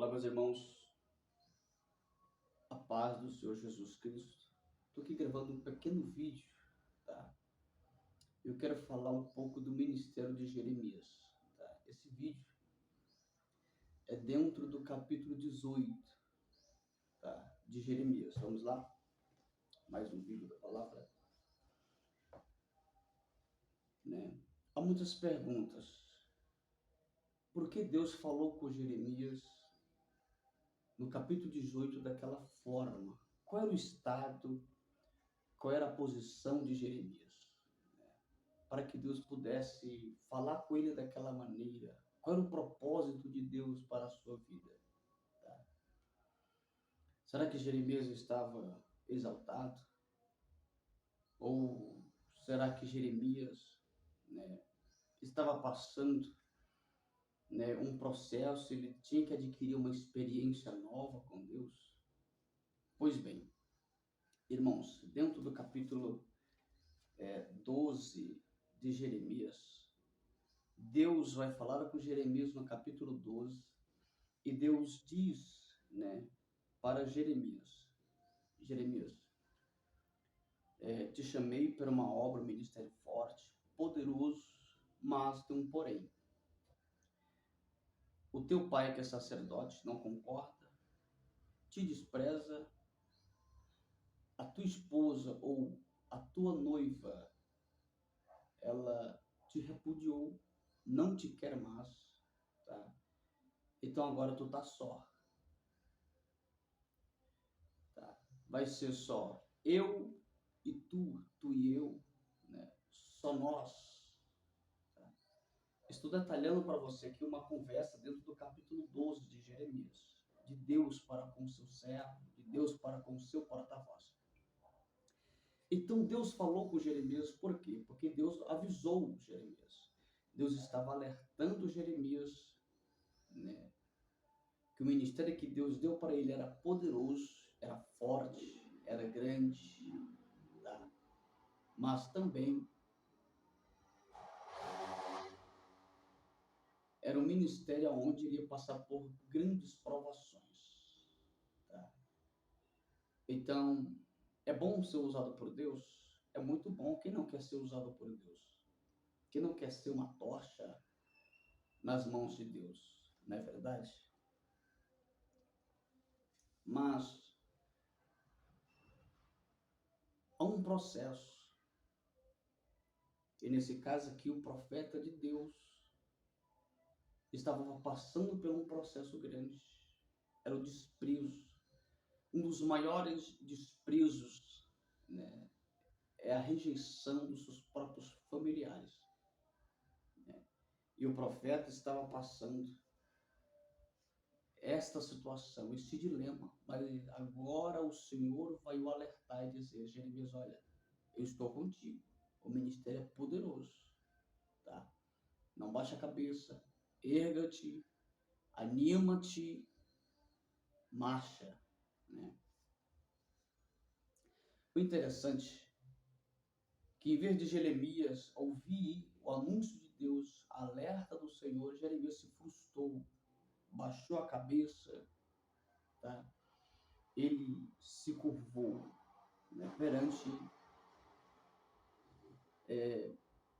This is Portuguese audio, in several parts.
Olá, meus irmãos, a paz do Senhor Jesus Cristo. Estou aqui gravando um pequeno vídeo, tá? Eu quero falar um pouco do ministério de Jeremias, tá? Esse vídeo é dentro do capítulo 18, tá? De Jeremias. Vamos lá? Mais um vídeo da palavra, né? Há muitas perguntas. Por que Deus falou com Jeremias no capítulo 18 daquela forma? Qual era o estado, qual era a posição de Jeremias, para que Deus pudesse falar com ele daquela maneira? Qual era o propósito de Deus para a sua vida? Tá? Será que Jeremias estava exaltado? Ou será que Jeremias, né, estava passando, né, um processo, ele tinha que adquirir uma experiência nova com Deus? Pois bem, irmãos, dentro do capítulo 12 de Jeremias, Deus vai falar com Jeremias no capítulo 12, e Deus diz, né, para Jeremias, te chamei para uma obra, um ministério forte, poderoso, mas tem um porém. O teu pai, que é sacerdote, não concorda, te despreza, a tua esposa ou a tua noiva, ela te repudiou, não te quer mais, tá? Então agora tu tá só, tá? Vai ser só eu e tu e eu, né? Só nós. Tá? Estou detalhando para você aqui uma conversa dentro do capítulo 12 de Jeremias, de Deus para com o seu servo, de Deus para com o seu porta-voz. Então Deus falou com Jeremias, por quê? Porque Deus avisou Jeremias. Deus estava alertando Jeremias, né, que o ministério que Deus deu para ele era poderoso, era forte, era grande, tá? Mas também era um ministério onde ele ia passar por grandes provações, tá? Então, é bom ser usado por Deus? É muito bom. Quem não quer ser usado por Deus? Quem não quer ser uma tocha nas mãos de Deus? Não é verdade? Mas há um processo. E nesse caso aqui, o profeta de Deus estava passando por um processo grande. Era o desprezo. Um dos maiores desprezos, né, é a rejeição dos seus próprios familiares. Né? E o profeta estava passando esta situação, este dilema, mas agora o Senhor vai o alertar e dizer: Jeremias, olha, eu estou contigo, o ministério é poderoso, tá? Não baixa a cabeça, erga-te, anima-te, marcha, né? O interessante é que, em vez de Jeremias ouvir o anúncio de Deus, a alerta do Senhor, Jeremias se frustrou, baixou a cabeça, tá? Ele se curvou, né, perante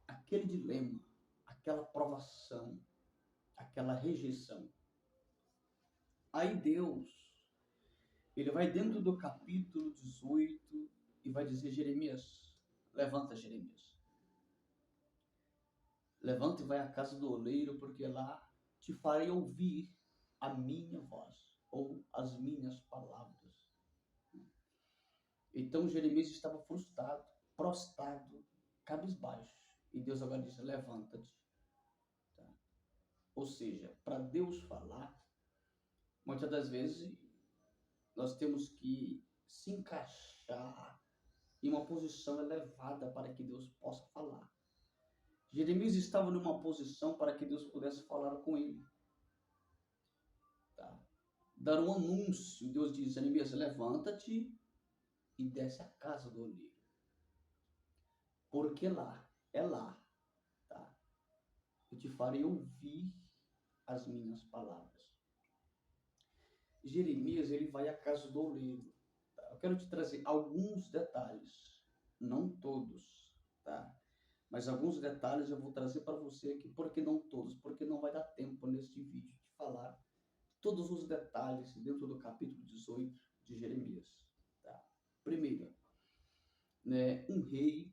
aquele dilema, aquela provação, aquela rejeição. Aí Deus, ele vai dentro do capítulo 18 e vai dizer: Jeremias, levanta, Jeremias. Levanta e vai à casa do oleiro, porque lá te farei ouvir a minha voz, ou as minhas palavras. Então Jeremias estava frustrado, prostrado, cabisbaixo. E Deus agora diz: levanta-te. Tá? Ou seja, para Deus falar, muitas das vezes nós temos que se encaixar em uma posição elevada para que Deus possa falar. Jeremias estava numa posição para que Deus pudesse falar com ele. Tá? Dar um anúncio. Deus diz: Jeremias, levanta-te e desce à casa do oleiro. Porque lá, é lá, tá? Eu te farei ouvir as minhas palavras. Jeremias, ele vai à casa do oleiro. Tá? Eu quero te trazer alguns detalhes, não todos, tá? Mas alguns detalhes eu vou trazer para você aqui, porque não todos, porque não vai dar tempo neste vídeo de falar todos os detalhes dentro do capítulo 18 de Jeremias. Tá? Primeiro, né, um rei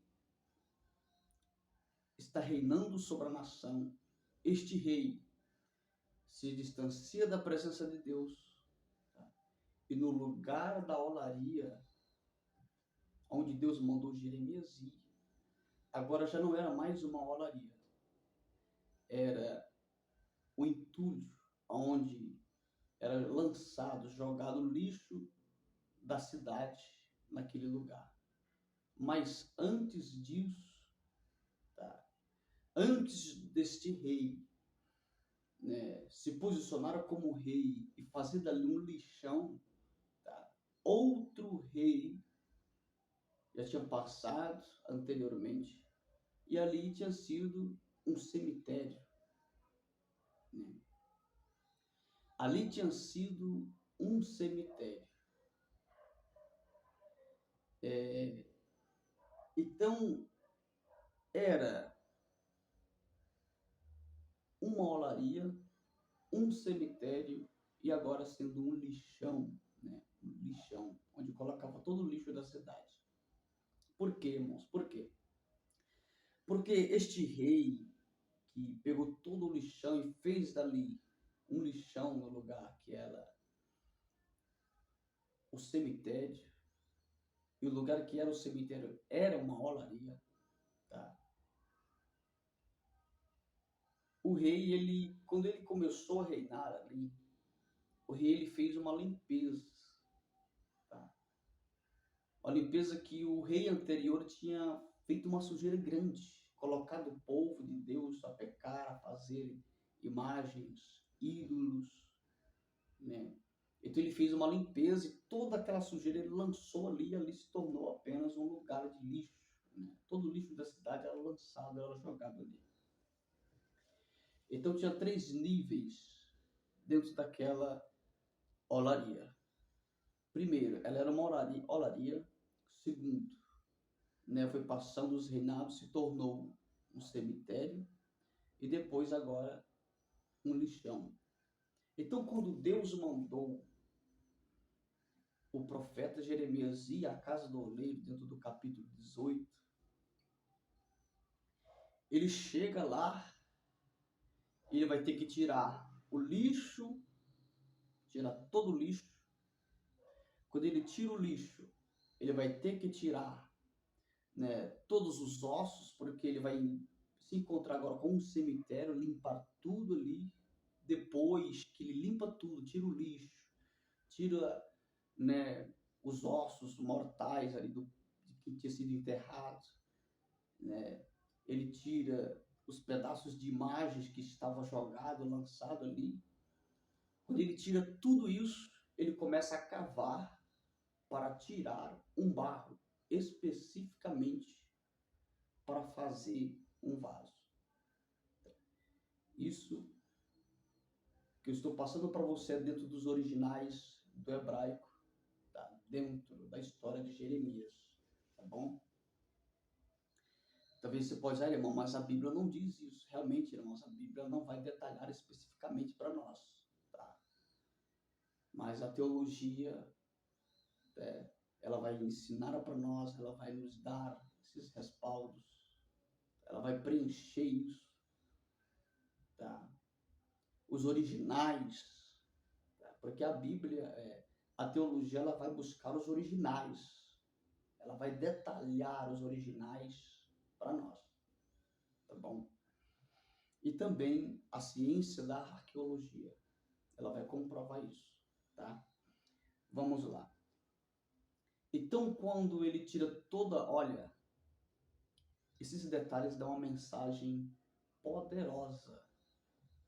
está reinando sobre a nação. Este rei se distancia da presença de Deus, tá? E no lugar da olaria, onde Deus mandou Jeremias ir, agora já não era mais uma olaria, era o entulho, onde era lançado, jogado lixo da cidade naquele lugar. Mas antes disso, tá? Antes deste rei, né, se posicionar como rei e fazer dali um lixão, tá? Outro rei já tinha passado anteriormente e ali tinha sido um cemitério, né? Ali tinha sido um cemitério. Então, era uma olaria, um cemitério e agora sendo um lixão, né? Um lixão, onde colocava todo o lixo da cidade. Por quê, irmãos? Por quê? Porque este rei que pegou todo o lixão e fez dali um lixão no lugar que era o cemitério, e o lugar que era o cemitério era uma olaria, tá? O rei, quando ele começou a reinar ali, o rei ele fez uma limpeza, tá? Uma limpeza que o rei anterior tinha feito uma sujeira grande, colocado o povo de Deus a pecar, a fazer imagens, ídolos, né? Então ele fez uma limpeza e toda aquela sujeira ele lançou ali, e ali se tornou apenas um lugar de lixo, né? Todo o lixo da cidade era lançado, era jogado ali. Então tinha 3 níveis dentro daquela olaria. Primeiro, ela era uma olaria. Segundo, né, foi passando os reinados, se tornou um cemitério. E depois, agora, um lixão. Então, quando Deus mandou o profeta Jeremias ir à casa do oleiro, dentro do capítulo 18, ele chega lá e ele vai ter que tirar o lixo, tirar todo o lixo. Quando ele tira o lixo, ele vai ter que tirar, né, todos os ossos, porque ele vai se encontrar agora com um cemitério, limpar tudo ali. Depois que ele limpa tudo, tira o lixo, tira, né, os ossos mortais ali de que tinha sido enterrado, né? Ele tira os pedaços de imagens que estavam jogados, lançado ali. Quando ele tira tudo isso, ele começa a cavar para tirar um barro especificamente para fazer um vaso. Isso que eu estou passando para você é dentro dos originais do hebraico, tá? Dentro da história de Jeremias, tá bom? Talvez você possa dizer, irmão, mas a Bíblia não diz isso. Realmente, irmãos, a Bíblia não vai detalhar especificamente para nós, tá? Mas a teologia, ela vai ensinar para nós, ela vai nos dar esses respaldos, ela vai preencher isso, tá? Os originais, tá? Porque a Bíblia, a teologia, ela vai buscar os originais, ela vai detalhar os originais para nós, tá bom? E também a ciência da arqueologia, ela vai comprovar isso, tá? Vamos lá. Então, quando ele tira toda, olha, esses detalhes dão uma mensagem poderosa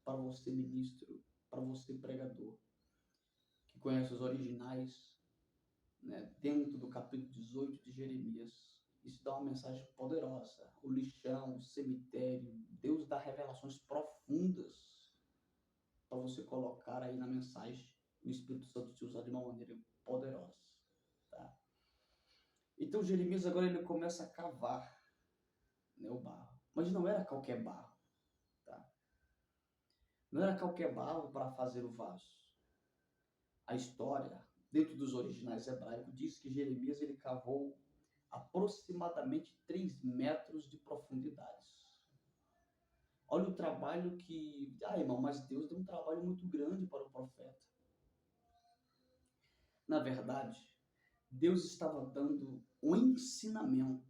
para você, ministro, para você, pregador, que conhece os originais, né, dentro do capítulo 18 de Jeremias. Isso dá uma mensagem poderosa. O lixão, o cemitério, Deus dá revelações profundas para você colocar aí na mensagem, o Espírito Santo te usar de uma maneira poderosa, tá? Então Jeremias agora ele começa a cavar, né, o barro, mas não era qualquer barro, tá? Não era qualquer barro para fazer o vaso. A história, dentro dos originais hebraicos, diz que Jeremias ele cavou aproximadamente 3 metros de profundidade. Olha o trabalho que... Ah, irmão, mas Deus deu um trabalho muito grande para o profeta. Na verdade, Deus estava dando um ensinamento,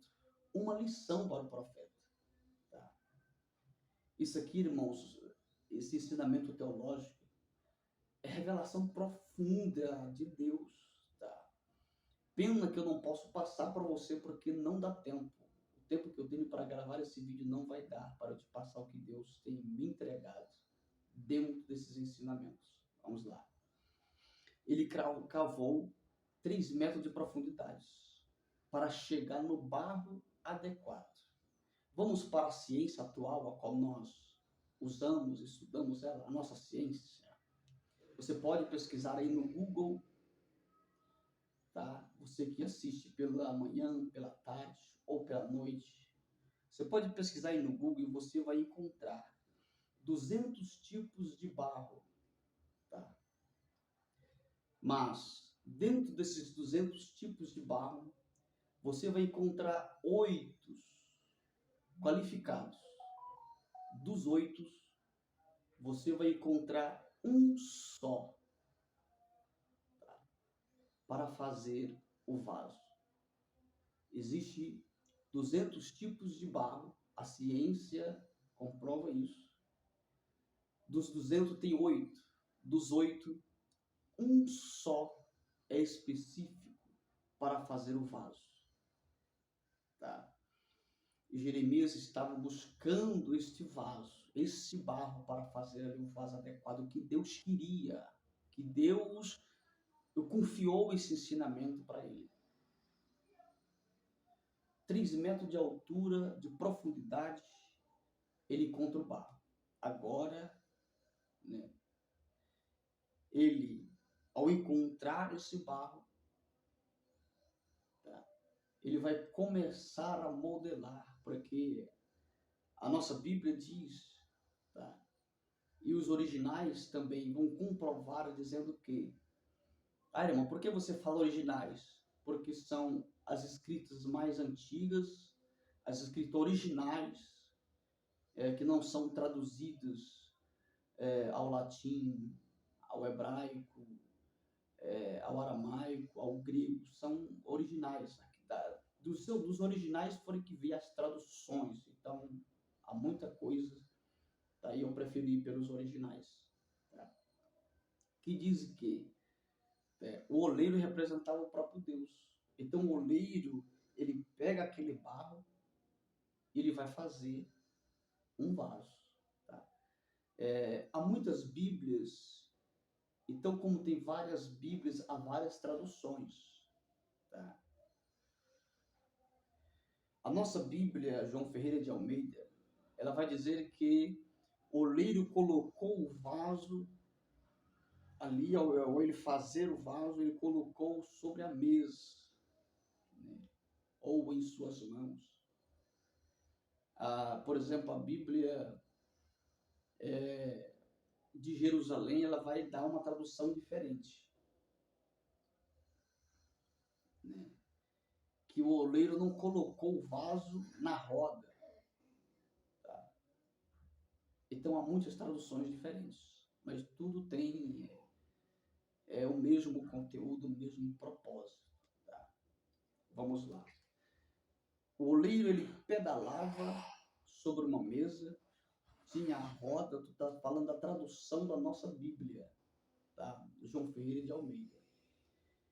uma lição para o profeta. Tá? Isso aqui, irmãos, esse ensinamento teológico é revelação profunda de Deus. Tá? Pena que eu não posso passar para você porque não dá tempo. O tempo que eu tenho para gravar esse vídeo não vai dar para eu te passar o que Deus tem me entregado dentro desses ensinamentos. Vamos lá. Ele cavou 3 metros de profundidade para chegar no barro adequado. Vamos para a ciência atual, a qual nós usamos, estudamos ela, a nossa ciência. Você pode pesquisar aí no Google, tá? Você que assiste pela manhã, pela tarde ou pela noite. Você pode pesquisar aí no Google e você vai encontrar 200 tipos de barro, tá? Mas, dentro desses 200 tipos de barro, você vai encontrar 8 qualificados. Dos 8, você vai encontrar um só, tá? Para fazer o vaso. Existe 200 tipos de barro, a ciência comprova isso. Dos 200 tem 8. Dos 8, um só é específico para fazer o vaso. Tá? E Jeremias estava buscando este vaso, esse barro para fazer ali o vaso adequado que Deus queria, que Deus confiou esse ensinamento para ele. 3 metros de altura, de profundidade, ele encontra o barro. Agora, né, ele, ao encontrar esse barro, tá, ele vai começar a modelar, porque a nossa Bíblia diz, tá, e os originais também vão comprovar dizendo que... Ah, irmão, por que você fala originais? Porque são as escritas mais antigas, as escritas originais, que não são traduzidas ao latim, ao hebraico, ao aramaico, ao grego, são originais. Dos originais foram que vi as traduções, então há muita coisa, daí eu preferi ir pelos originais. Tá? Que diz que o oleiro representava o próprio Deus. Então o oleiro, ele pega aquele barro e ele vai fazer um vaso. Tá? Há muitas Bíblias, então como tem várias Bíblias, há várias traduções. Tá? A nossa Bíblia, João Ferreira de Almeida, ela vai dizer que o oleiro colocou o vaso ali, ao ele fazer o vaso, ele colocou sobre a mesa, né? Ou em suas mãos. Por exemplo, a Bíblia de Jerusalém, ela vai dar uma tradução diferente, né? Que o oleiro não colocou o vaso na roda. Tá? Então, há muitas traduções diferentes, mas tudo tem o mesmo conteúdo, o mesmo propósito. Tá? Vamos lá. O oleiro, ele pedalava sobre uma mesa, tinha a roda, tu está falando da tradução da nossa Bíblia, tá? João Ferreira de Almeida.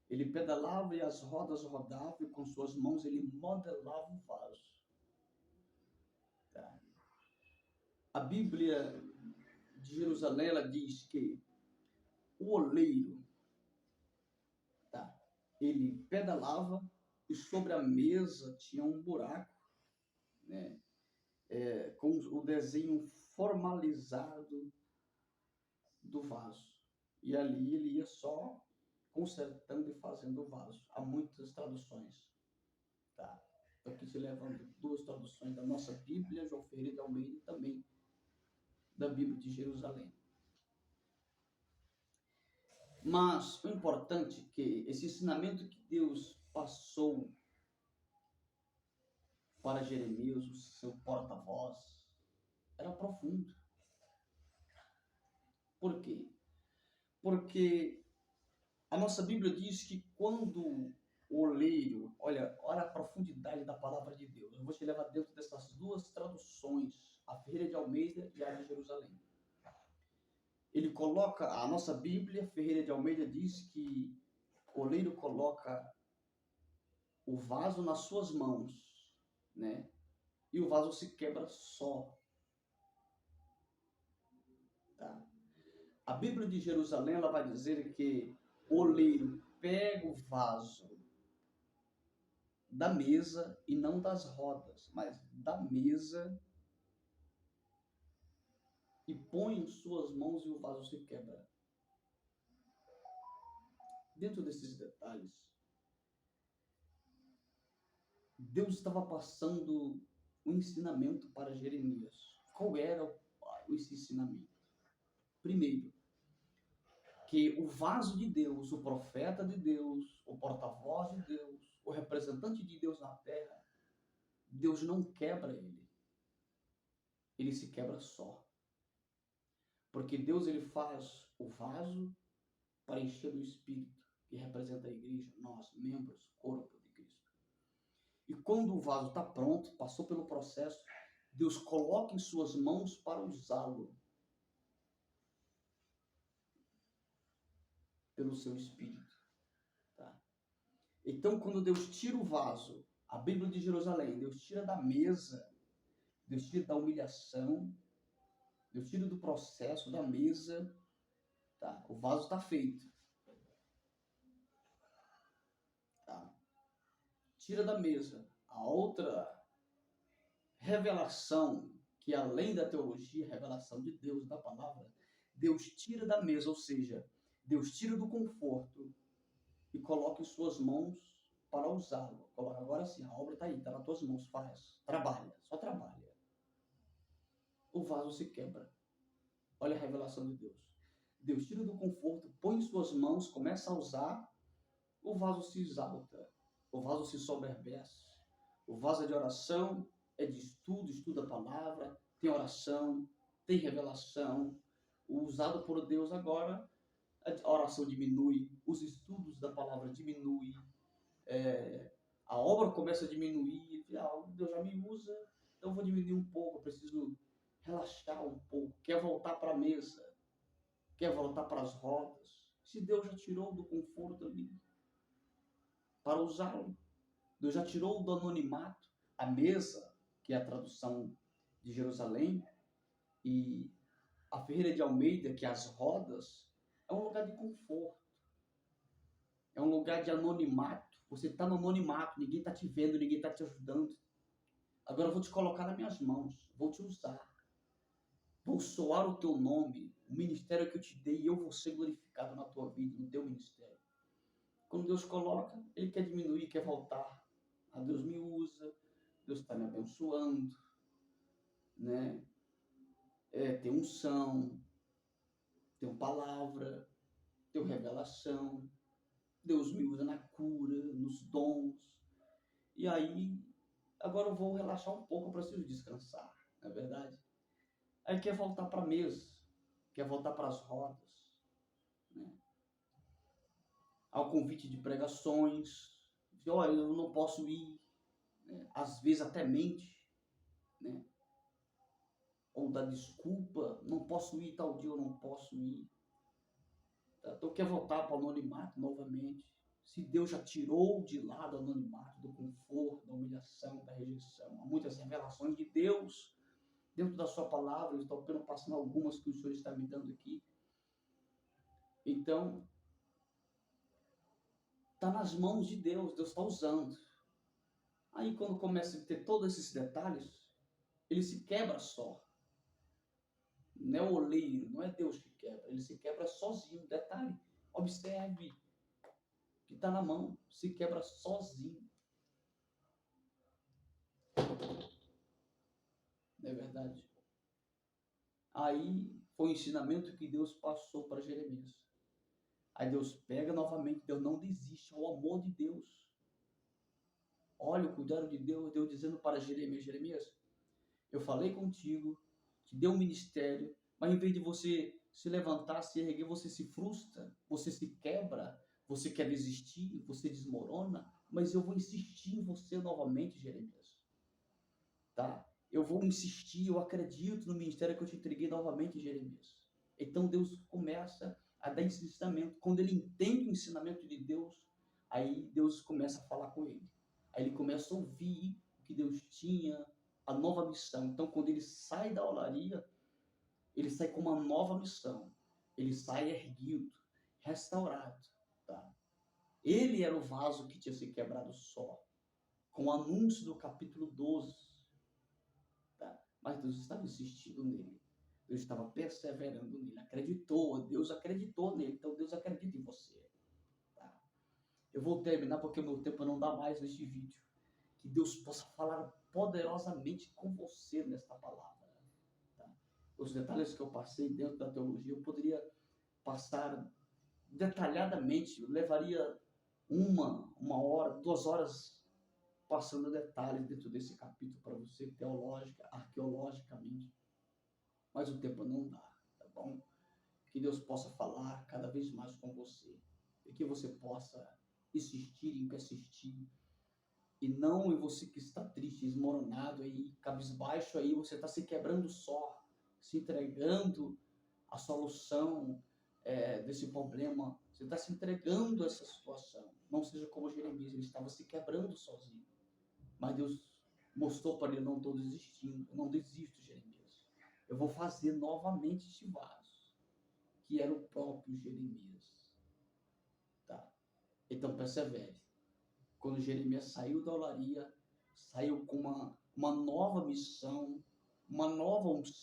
Ele pedalava e as rodas rodavam e com suas mãos ele modelava o vaso. Tá? A Bíblia de Jerusalém, ela diz que o oleiro, tá, ele pedalava e sobre a mesa tinha um buraco, né, com o desenho formalizado do vaso. E ali ele ia só consertando e fazendo o vaso. Há muitas traduções. Tá? Estou aqui te levando duas traduções da nossa Bíblia, João Ferreira de Almeida, e também da Bíblia de Jerusalém. Mas o importante é que esse ensinamento que Deus passou para Jeremias, o seu porta-voz, era profundo. Por quê? Porque a nossa Bíblia diz que quando o oleiro, olha a profundidade da palavra de Deus. Eu vou te levar dentro dessas duas traduções, a Ferreira de Almeida e a de Jerusalém. Ele coloca, a nossa Bíblia, Ferreira de Almeida, diz que o oleiro coloca o vaso nas suas mãos, né? E o vaso se quebra só. Tá? A Bíblia de Jerusalém, ela vai dizer que o oleiro pega o vaso da mesa e não das rodas, mas da mesa, e põe em suas mãos e o vaso se quebra. Dentro desses detalhes, Deus estava passando um ensinamento para Jeremias. Qual era esse ensinamento? Primeiro, que o vaso de Deus, o profeta de Deus, o porta-voz de Deus, o representante de Deus na terra, Deus não quebra ele. Ele se quebra só. Porque Deus ele faz o vaso para encher do Espírito, que representa a igreja, nós, membros, corpo de Cristo. E quando o vaso está pronto, passou pelo processo, Deus coloca em suas mãos para usá-lo pelo seu Espírito. Tá? Então, quando Deus tira o vaso, a Bíblia de Jerusalém, Deus tira da mesa, Deus tira da humilhação, Deus tira do processo, da mesa, tá? O vaso está feito. Tá? Tira da mesa. A outra revelação, que além da teologia, revelação de Deus, da palavra, Deus tira da mesa, ou seja, Deus tira do conforto e coloca em suas mãos para usá-lo. Agora sim, a obra está aí, está nas tuas mãos, faz, trabalha, só trabalha. O vaso se quebra. Olha a revelação de Deus. Deus tira do conforto, põe em suas mãos, começa a usar, o vaso se exalta, o vaso se soberbece. O vaso é de oração, é de estudo, estuda a palavra, tem oração, tem revelação. O usado por Deus agora, a oração diminui, os estudos da palavra diminuem, a obra começa a diminuir, Deus já me usa, então eu vou diminuir um pouco, eu preciso relaxar um pouco, quer voltar para a mesa, quer voltar para as rodas. Se Deus já tirou do conforto ali para usá-lo, Deus já tirou do anonimato, a mesa, que é a tradução de Jerusalém, e a Ferreira de Almeida, que é as rodas, é um lugar de conforto, é um lugar de anonimato. Você está no anonimato, ninguém está te vendo, ninguém está te ajudando. Agora eu vou te colocar nas minhas mãos, vou te usar, vou soar o teu nome, o ministério que eu te dei, e eu vou ser glorificado na tua vida, no teu ministério. Quando Deus coloca, Ele quer diminuir, quer voltar. Deus me usa, Deus está me abençoando, né? Tem unção, tem palavra, tem revelação, Deus me usa na cura, nos dons. E aí, agora eu vou relaxar um pouco, eu preciso descansar, não é verdade? Aí quer voltar para a mesa, quer voltar para as rodas, né? Ao convite de pregações, olha, eu não posso ir, né? Às vezes até mente, né? Ou dá desculpa, não posso ir tal dia, eu não posso ir. Então quer voltar para o anonimato novamente. Se Deus já tirou de lá do anonimato, do conforto, da humilhação, da rejeição, há muitas revelações de Deus dentro da sua palavra, eu estou apenas passando algumas que o Senhor está me dando aqui. Então, está nas mãos de Deus, Deus está usando. Aí quando começa a ter todos esses detalhes, ele se quebra só. Não é o oleiro, não é Deus que quebra. Ele se quebra sozinho. Detalhe, observe que está na mão. Se quebra sozinho. Não é verdade? Aí foi o ensinamento que Deus passou para Jeremias. Aí Deus pega novamente, Deus não desiste, ao amor de Deus. Olha o cuidado de Deus, Deus dizendo para Jeremias, Jeremias, eu falei contigo, te dei um ministério, mas em vez de você se levantar, se erguer, você se frustra, você se quebra, você quer desistir, você desmorona, mas eu vou insistir em você novamente, Jeremias. Tá? Eu vou insistir, eu acredito no ministério que eu te entreguei novamente, Jeremias. Então Deus começa a dar ensinamento. Quando ele entende o ensinamento de Deus, aí Deus começa a falar com ele. Aí ele começa a ouvir o que Deus tinha, a nova missão. Então, quando ele sai da olaria, ele sai com uma nova missão. Ele sai erguido, restaurado. Tá? Ele era o vaso que tinha se quebrado só. Com o anúncio do capítulo 12. Tá? Mas Deus estava insistindo nele. Deus estava perseverando nele. Acreditou. Deus acreditou nele. Então Deus acredita em você. Tá? Eu vou terminar porque o meu tempo não dá mais neste vídeo. Que Deus possa falar poderosamente com você nesta palavra. Tá? Os detalhes que eu passei dentro da teologia, eu poderia passar detalhadamente. Eu levaria uma hora, 2 horas passando detalhes dentro desse capítulo para você, arqueologicamente. Mas o tempo não dá, tá bom? Que Deus possa falar cada vez mais com você. E que você possa insistir em persistir. E não em você que está triste, esmoronado aí, cabisbaixo aí, você está se quebrando só, se entregando a solução desse problema. Você está se entregando a essa situação. Não seja como Jeremias, ele estava se quebrando sozinho. Mas Deus mostrou para ele, não estou desistindo, eu não desisto, Jeremias. Eu vou fazer novamente este vaso, que era o próprio Jeremias. Tá? Então persevere. Quando Jeremias saiu da olaria, saiu com uma nova missão, uma nova unção,